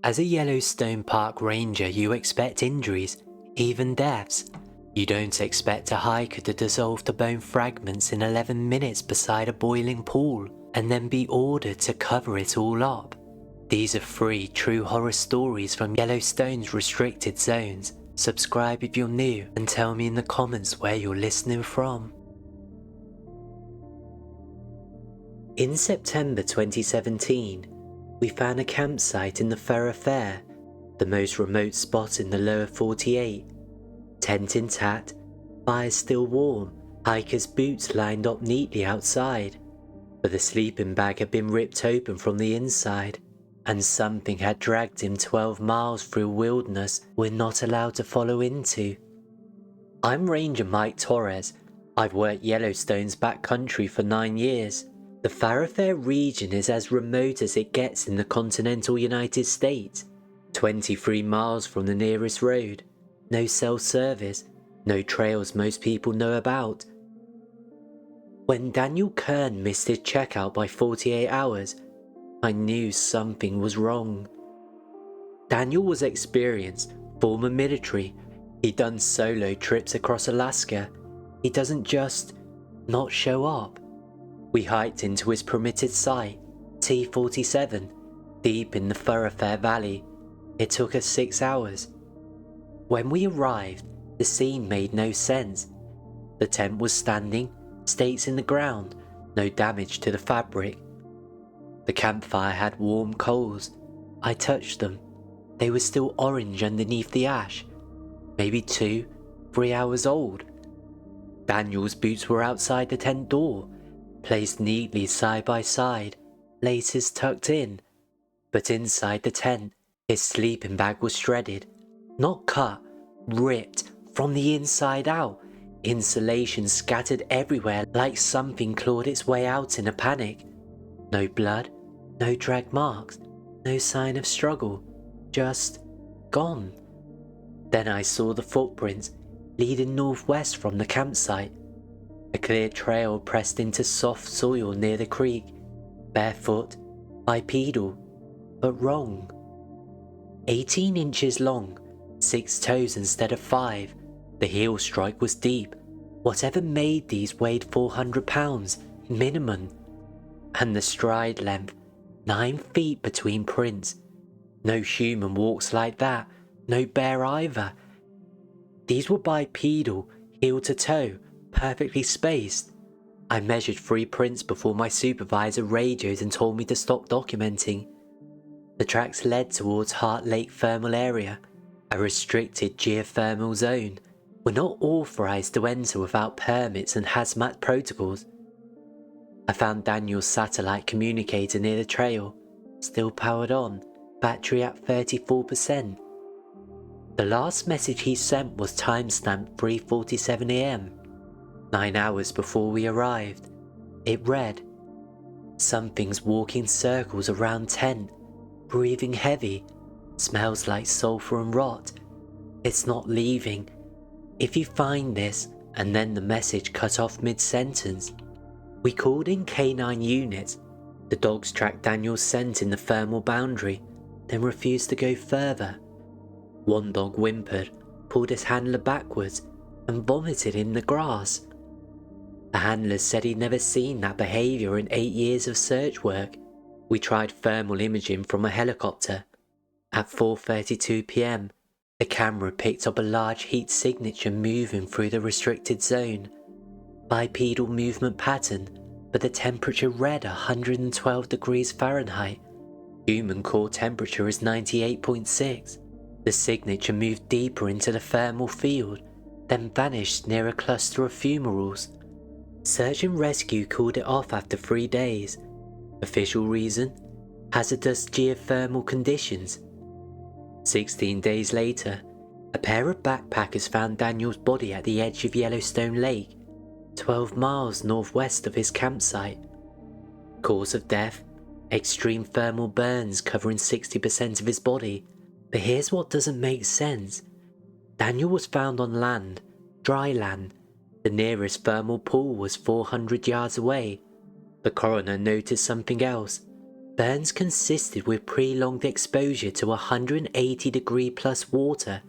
As a Yellowstone Park ranger, you expect injuries, even deaths. You don't expect a hiker to dissolve to bone fragments in 11 minutes beside a boiling pool and then be ordered to cover it all up. These are 3 true horror stories from Yellowstone's restricted zones. Subscribe if you're new and tell me in the comments where you're listening from. In September 2017, we found a campsite in the THOROFARE, the most remote spot in the lower 48. Tent intact, fire still warm, hikers' boots lined up neatly outside. But the sleeping bag had been ripped open from the inside, and something had dragged him 12 miles through wilderness we're not allowed to follow into. I'm Ranger Mike Torres. I've worked Yellowstone's backcountry for 9 years. The THOROFARE region is as remote as it gets in the continental United States. 23 miles from the nearest road, no cell service, no trails most people know about. When Daniel Kern missed his checkout by 48 hours, I knew something was wrong. Daniel was experienced, former military. He'd done solo trips across Alaska. He doesn't just not show up. We hiked into his permitted site, T-47, deep in the THOROFARE Valley. It took us 6 hours. When we arrived, the scene made no sense. The tent was standing, stakes in the ground, no damage to the fabric. The campfire had warm coals. I touched them. They were still orange underneath the ash, maybe 2-3 hours old. Daniel's boots were outside the tent door, placed neatly side by side, laces tucked in. But inside the tent, his sleeping bag was shredded, not cut, ripped from the inside out. Insulation scattered everywhere like something clawed its way out in a panic. No blood, no drag marks, no sign of struggle, just gone. Then I saw the footprints leading northwest from the campsite. A clear trail pressed into soft soil near the creek, barefoot, bipedal, but wrong. 18 inches long, 6 toes instead of 5. The heel strike was deep. Whatever made these weighed 400 pounds, minimum. And the stride length, 9 feet between prints. No human walks like that, no bear either. These were bipedal, heel to toe, perfectly spaced. I measured 3 prints before my supervisor radioed and told me to stop documenting. The tracks led towards Heart Lake Thermal Area, a restricted geothermal zone. We're not authorized to enter without permits and hazmat protocols. I found Daniel's satellite communicator near the trail, still powered on, battery at 34%. The last message he sent was timestamped 3:47 AM, 9 hours before we arrived. It read, "Something's walking circles around tent, breathing heavy, smells like sulfur and rot. It's not leaving. If you find this," and then the message cut off mid-sentence. We called in K9 units. The dogs tracked Daniel's scent in the thermal boundary, then refused to go further. One dog whimpered, pulled his handler backwards, and vomited in the grass. The handler said he'd never seen that behaviour in 8 years of search work. We tried thermal imaging from a helicopter. At 4:32 PM, the camera picked up a large heat signature moving through the restricted zone. Bipedal movement pattern, but the temperature read 112 degrees Fahrenheit. Human core temperature is 98.6. The signature moved deeper into the thermal field, then vanished near a cluster of fumaroles. Search and rescue called it off after 3 days. Official reason? Hazardous geothermal conditions. 16 days later, a pair of backpackers found Daniel's body at the edge of Yellowstone Lake, 12 miles northwest of his campsite. Cause of death? Extreme thermal burns covering 60% of his body. But here's what doesn't make sense. Daniel was found on land, dry land. The nearest thermal pool was 400 yards away. The coroner noticed something else. Burns consisted with prolonged exposure to 180-degree plus water.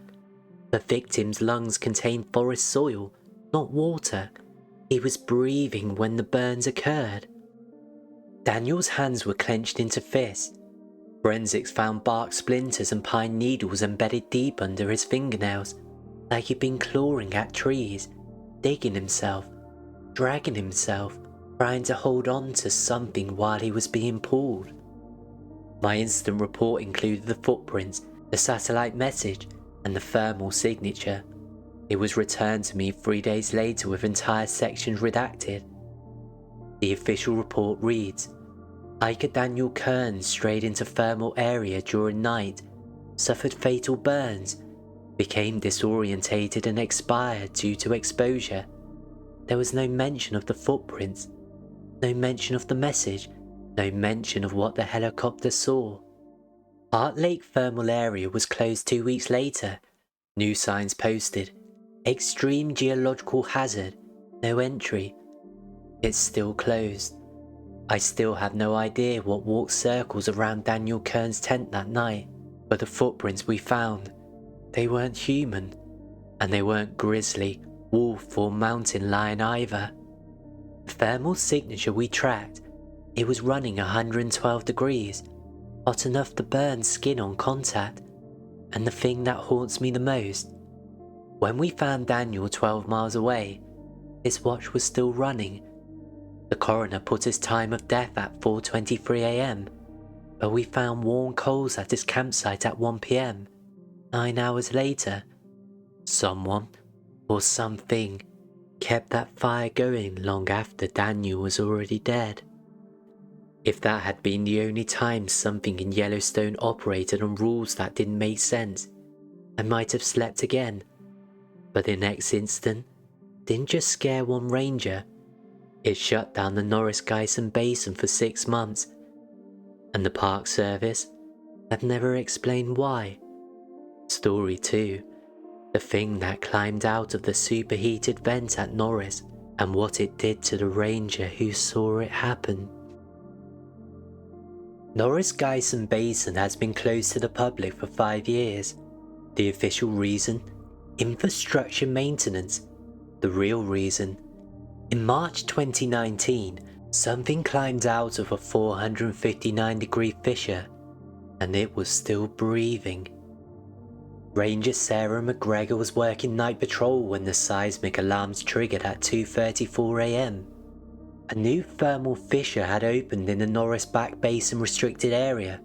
The victim's lungs contained forest soil, not water. He was breathing when the burns occurred. Daniel's hands were clenched into fists. Forensics found bark splinters and pine needles embedded deep under his fingernails, like he'd been clawing at trees, digging himself, dragging himself, trying to hold on to something while he was being pulled. My incident report included the footprints, the satellite message, and the thermal signature. It was returned to me 3 days later with entire sections redacted. The official report reads, Hiker Daniel Kearns strayed into thermal area during night, suffered fatal burns, became disorientated and expired due to exposure. There was no mention of the footprints, no mention of the message, no mention of what the helicopter saw. Art Lake thermal area was closed 2 weeks later. New signs posted. Extreme geological hazard. No entry. It's still closed. I still have no idea what walked circles around Daniel Kearns' tent that night, but the footprints we found, they weren't human, and they weren't grizzly, wolf or mountain lion either. The thermal signature we tracked, it was running 112 degrees, hot enough to burn skin on contact. And the thing that haunts me the most, when we found Daniel 12 miles away, his watch was still running. The coroner put his time of death at 4:23 a.m, but we found warm coals at his campsite at 1 p.m. 9 hours later, someone or something kept that fire going long after Daniel was already dead. If that had been the only time something in Yellowstone operated on rules that didn't make sense, I might have slept again. But the next incident didn't just scare one ranger, it shut down the NORRIS Basin for 6 months, and the Park Service have never explained why. Story 2, the thing that climbed out of the superheated vent at NORRIS and what it did to the ranger who saw it happen. NORRIS Basin has been closed to the public for 5 years. The official reason? Infrastructure maintenance. The real reason? In March 2019, something climbed out of a 459-degree fissure, and it was still breathing. Ranger Sarah McGregor was working night patrol when the seismic alarms triggered at 2:34 a.m. A new thermal fissure had opened in the NORRIS Back Basin restricted area,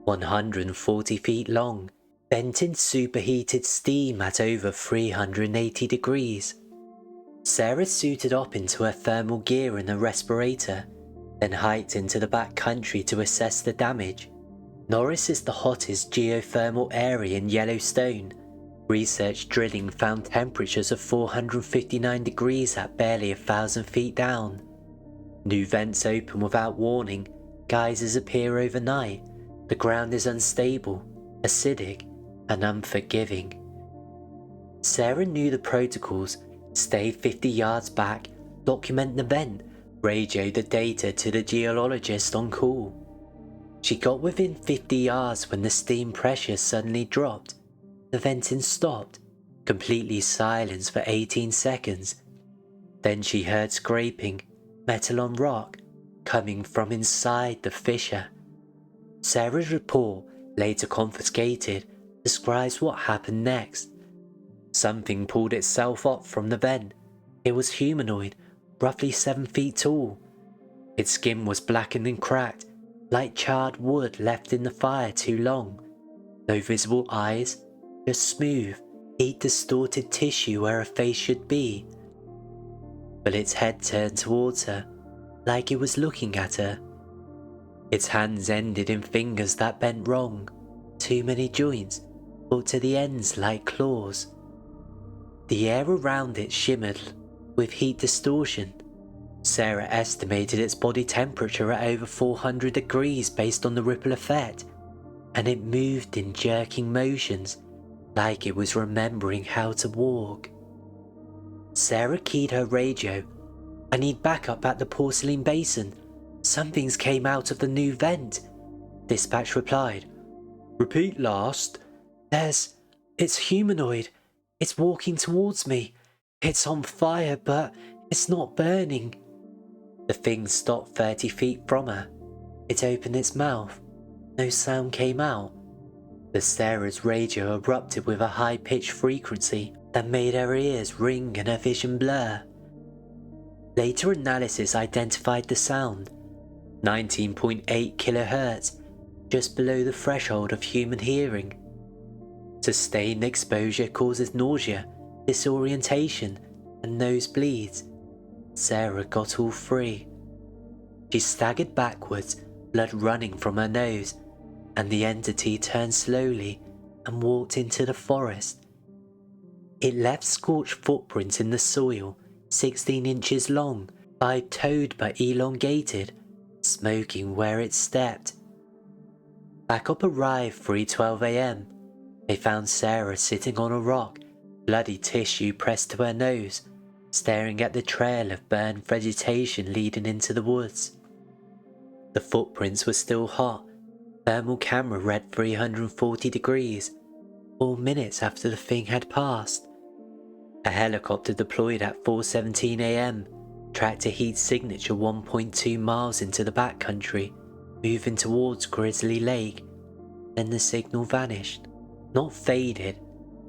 140 feet long, venting superheated steam at over 380 degrees. Sarah suited up into her thermal gear and a respirator, then hiked into the back country to assess the damage. NORRIS is the hottest geothermal area in Yellowstone. Research drilling found temperatures of 459 degrees at barely 1,000 feet down. New vents open without warning, geysers appear overnight. The ground is unstable, acidic, and unforgiving. Sarah knew the protocols: stay 50 yards back, document the vent, radio the data to the geologist on call. She got within 50 yards when the steam pressure suddenly dropped. The venting stopped, completely silenced for 18 seconds. Then she heard scraping, metal on rock, coming from inside the fissure. Sarah's report, later confiscated, describes what happened next. Something pulled itself up from the vent. It was humanoid, roughly 7 feet tall. Its skin was blackened and cracked, like charred wood left in the fire too long. No visible eyes, just smooth, heat-distorted tissue where a face should be. But its head turned towards her, like it was looking at her. Its hands ended in fingers that bent wrong, too many joints, but to the ends like claws. The air around it shimmered with heat distortion. Sarah estimated its body temperature at over 400 degrees based on the ripple effect, and it moved in jerking motions, like it was remembering how to walk. Sarah keyed her radio. "I need backup at the porcelain basin. "Something's came out of the new vent," dispatch replied. "Repeat last." It's humanoid. It's walking towards me. It's on fire, but it's not burning." The thing stopped 30 feet from her. It opened its mouth. No sound came out. But Sarah's radio erupted with a high-pitched frequency that made her ears ring and her vision blur. Later analysis identified the sound, 19.8 kilohertz, just below the threshold of human hearing. Sustained exposure causes nausea, disorientation, and nosebleeds. Sarah got all three. She staggered backwards, blood running from her nose, and the entity turned slowly and walked into the forest. It left scorched footprints in the soil, 16 inches long, 5-toed but elongated, smoking where it stepped. Backup arrived 3:12 a.m. They found Sarah sitting on a rock, bloody tissue pressed to her nose, staring at the trail of burned vegetation leading into the woods. The footprints were still hot. Thermal camera read 340 degrees, 4 minutes after the thing had passed. A helicopter deployed at 4:17 a.m. tracked a heat signature 1.2 miles into the backcountry, moving towards Grizzly Lake. Then the signal vanished. Not faded,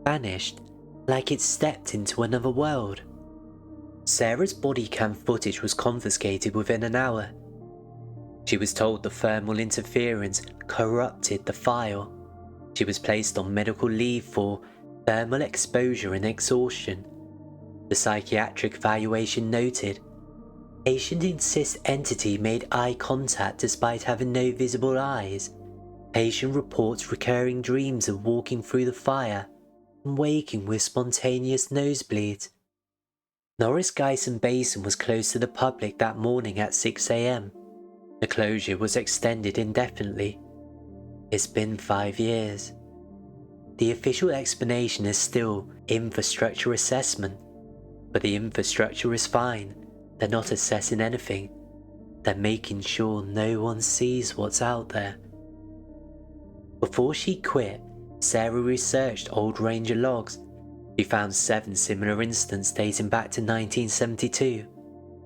vanished, like it stepped into another world. Sarah's body cam footage was confiscated within an hour. She was told the thermal interference corrupted the file. She was placed on medical leave for thermal exposure and exhaustion. The psychiatric evaluation noted, patient insists entity made eye contact despite having no visible eyes. Patient reports recurring dreams of walking through the fire and waking with spontaneous nosebleeds. Norris Geisen Basin was closed to the public that morning at 6 a.m. The closure was extended indefinitely. It's been 5 years. The official explanation is still infrastructure assessment, but the infrastructure is fine. They're not assessing anything. They're making sure no one sees what's out there. Before she quit, Sarah researched old ranger logs. She found 7 similar incidents dating back to 1972,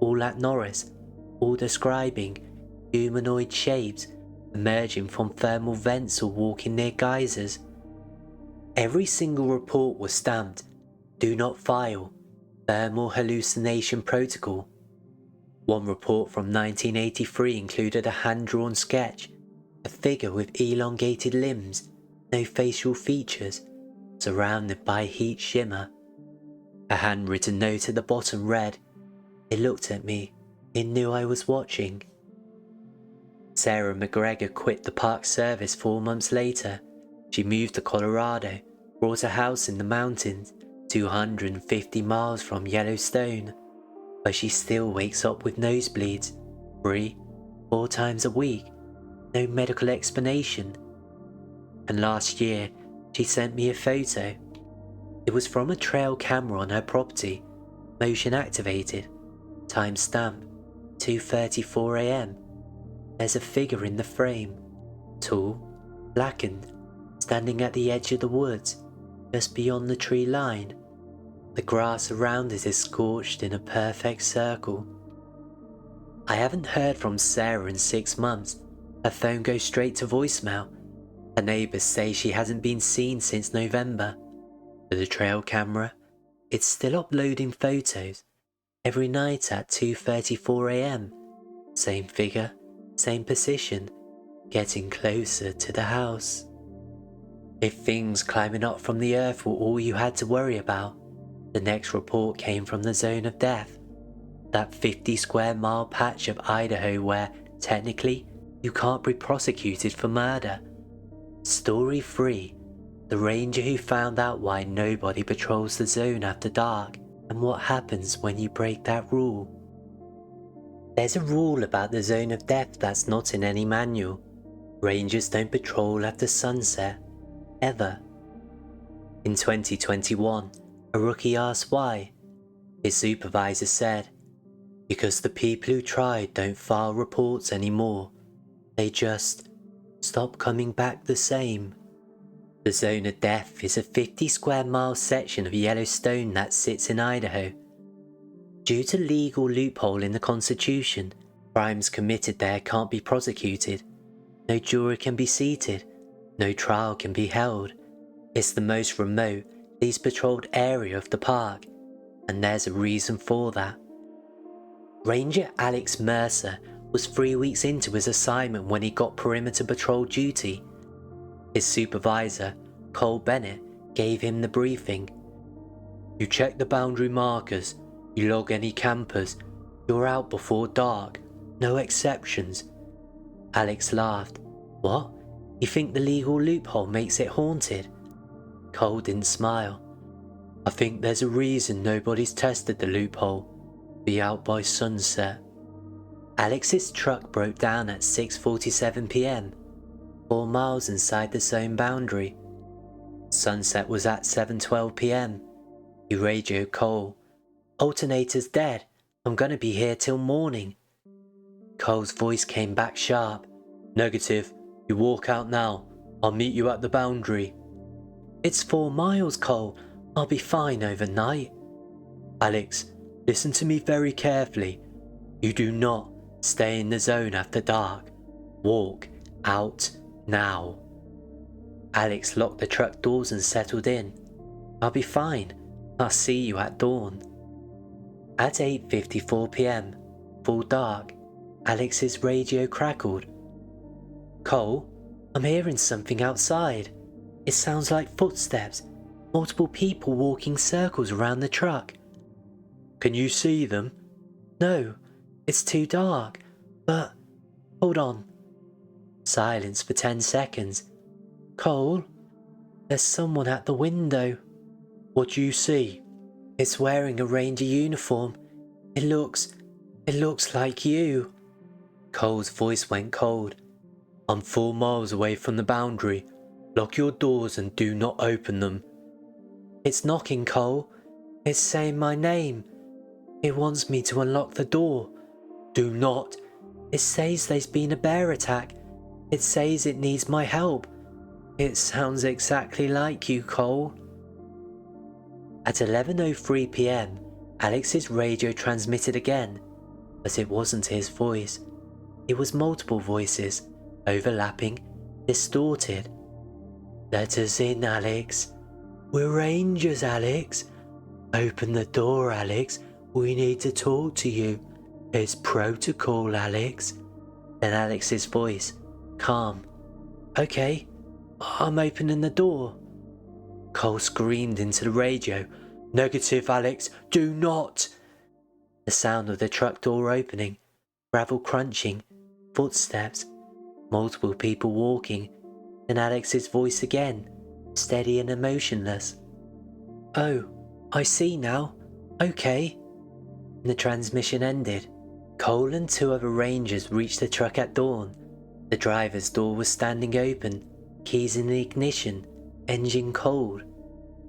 all at Norris, all describing humanoid shapes emerging from thermal vents or walking near geysers. Every single report was stamped, "Do not file, thermal hallucination protocol." One report from 1983 included a hand-drawn sketch, a figure with elongated limbs, no facial features, surrounded by heat shimmer. A handwritten note at the bottom read, "It looked at me, it knew I was watching." Sarah McGregor quit the Park Service 4 months later. She moved to Colorado, bought a house in the mountains, 250 miles from Yellowstone, but she still wakes up with nosebleeds, 3-4 times a week, no medical explanation. And last year, she sent me a photo. It was from a trail camera on her property, motion activated, timestamp 2:34 a.m. There's a figure in the frame, tall, blackened, standing at the edge of the woods, just beyond the tree line. The grass around it is scorched in a perfect circle. I haven't heard from Sarah in 6 months. Her phone goes straight to voicemail. Her neighbours say she hasn't been seen since November. But the trail camera, it's still uploading photos every night at 2:34 a.m. Same figure, same position, getting closer to the house. If things climbing up from the earth were all you had to worry about, the next report came from the zone of death, that 50 square mile patch of Idaho where, technically, you can't be prosecuted for murder. Story 3, the ranger who found out why nobody patrols the zone after dark, and what happens when you break that rule. There's a rule about the zone of death that's not in any manual. Rangers don't patrol after sunset, ever. In 2021, a rookie asked why. His supervisor said, because the people who tried don't file reports anymore. They just stop coming back the same. The Zone of Death is a 50 square mile section of Yellowstone that sits in Idaho. Due to legal loophole in the Constitution, crimes committed there can't be prosecuted. No jury can be seated. No trial can be held. It's the most remote, least patrolled area of the park, and there's a reason for that. Ranger Alex Mercer was 3 weeks into his assignment when he got perimeter patrol duty. His supervisor, Cole Bennett, gave him the briefing. You check the boundary markers, you log any campers, you're out before dark, no exceptions. Alex laughed. What? You think the legal loophole makes it haunted? Cole didn't smile. I think there's a reason nobody's tested the loophole. Be out by sunset. Alex's truck broke down at 6:47 p.m, 4 miles inside the zone boundary. Sunset was at 7:12 p.m. He radioed Cole. Alternator's dead. I'm gonna be here till morning. Cole's voice came back sharp. Negative. You walk out now. I'll meet you at the boundary. It's 4 miles, Cole. I'll be fine overnight. Alex, listen to me very carefully. You do not stay in the zone after dark. Walk out now. Alex locked the truck doors and settled in. I'll be fine. I'll see you at dawn. At 8:54 p.m, full dark, Alex's radio crackled. Cole, I'm hearing something outside. It sounds like footsteps, multiple people walking circles around the truck. Can you see them? No, it's too dark, but hold on. Silence for 10 seconds. Cole, there's someone at the window. What do you see? It's wearing a ranger uniform. It looks like you. Cole's voice went cold. I'm 4 miles away from the boundary. Lock your doors and do not open them. It's knocking, Cole. It's saying my name. It wants me to unlock the door. Do not. It says there's been a bear attack. It says it needs my help. It sounds exactly like you, Cole. At 11:03 p.m, Alex's radio transmitted again, but it wasn't his voice. It was multiple voices, overlapping, distorted. Let us in, Alex. We're rangers, Alex. Open the door, Alex. We need to talk to you. It's protocol, Alex. Then Alex's voice, calm. Okay, I'm opening the door. Cole screamed into the radio. Negative, Alex, do not. The sound of the truck door opening, gravel crunching, footsteps, multiple people walking, and Alex's voice again, steady and emotionless. Oh, I see now. Okay. The transmission ended. Cole and 2 other rangers reached the truck at dawn. The driver's door was standing open, keys in the ignition, engine cold.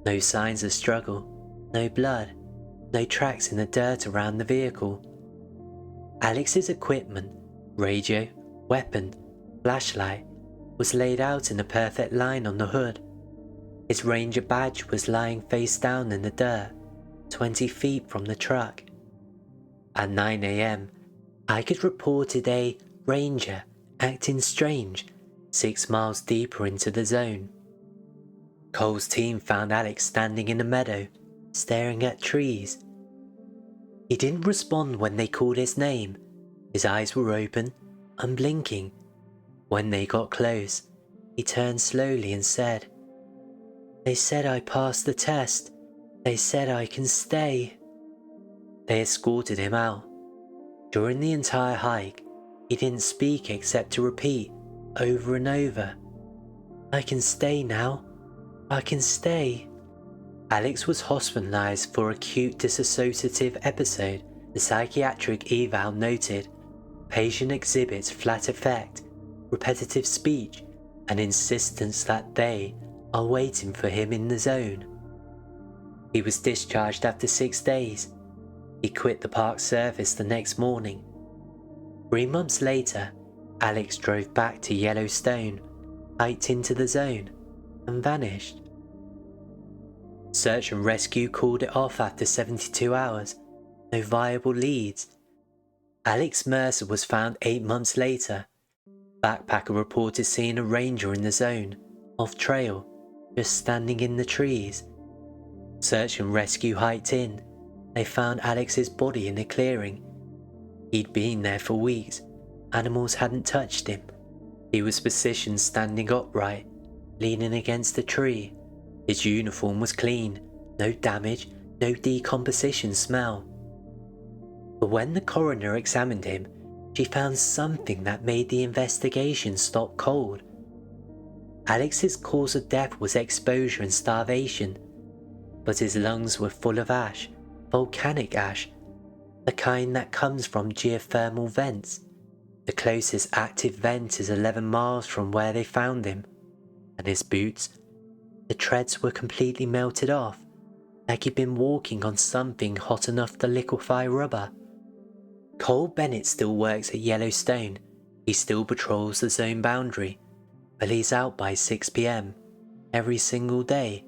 No signs of struggle, no blood, no tracks in the dirt around the vehicle. Alex's equipment, radio, weapon, flashlight, was laid out in a perfect line on the hood. His ranger badge was lying face down in the dirt, 20 feet from the truck. At 9 a.m, Ike reported a ranger acting strange 6 miles deeper into the zone. Cole's team found Alex standing in a meadow, staring at trees. He didn't respond when they called his name. His eyes were open, unblinking. When they got close, he turned slowly and said, They said I passed the test. They said I can stay. They escorted him out. During the entire hike, he didn't speak except to repeat over and over, I can stay now. I can stay. Alex was hospitalized for acute dissociative episode. The psychiatric eval noted, patient exhibits flat affect, repetitive speech, and insistence that they are waiting for him in the zone. He was discharged after 6 days. He quit the park service the next morning. 3 months later, Alex drove back to Yellowstone, hiked into the zone, and vanished. Search and rescue called it off after 72 hours. No viable leads. Alex Mercer was found 8 months later. Backpacker reported seeing a ranger in the zone, off trail, just standing in the trees. Search and rescue hiked in. They found Alex's body in a clearing. He'd been there for weeks. Animals hadn't touched him. He was positioned standing upright, leaning against a tree. His uniform was clean, no damage, no decomposition smell. But when the coroner examined him, she found something that made the investigation stop cold. Alex's cause of death was exposure and starvation, but his lungs were full of ash, volcanic ash, the kind that comes from geothermal vents. The closest active vent is 11 miles from where they found him, and his boots, the treads were completely melted off, like he'd been walking on something hot enough to liquefy rubber. Cole Bennett still works at Yellowstone. He still patrols the zone boundary, but he's out by 6 p.m. every single day,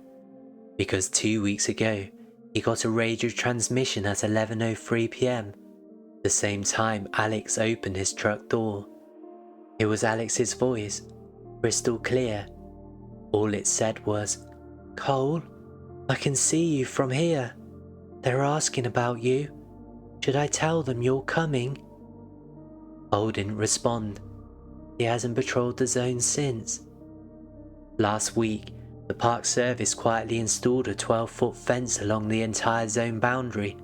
because 2 weeks ago he got a radio transmission at 11:03 p.m. the same time Alex opened his truck door. It was Alex's voice, crystal clear. All it said was, "Cole, I can see you from here. They're asking about you. Should I tell them you're coming?" Cole didn't respond. He hasn't patrolled the zone since. Last week, the Park Service quietly installed a 12-foot fence along the entire zone boundary.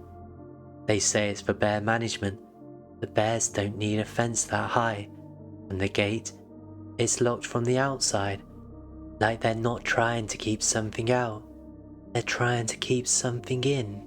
They say it's for bear management. The bears don't need a fence that high, and the gate, it's locked from the outside, like they're not trying to keep something out, they're trying to keep something in.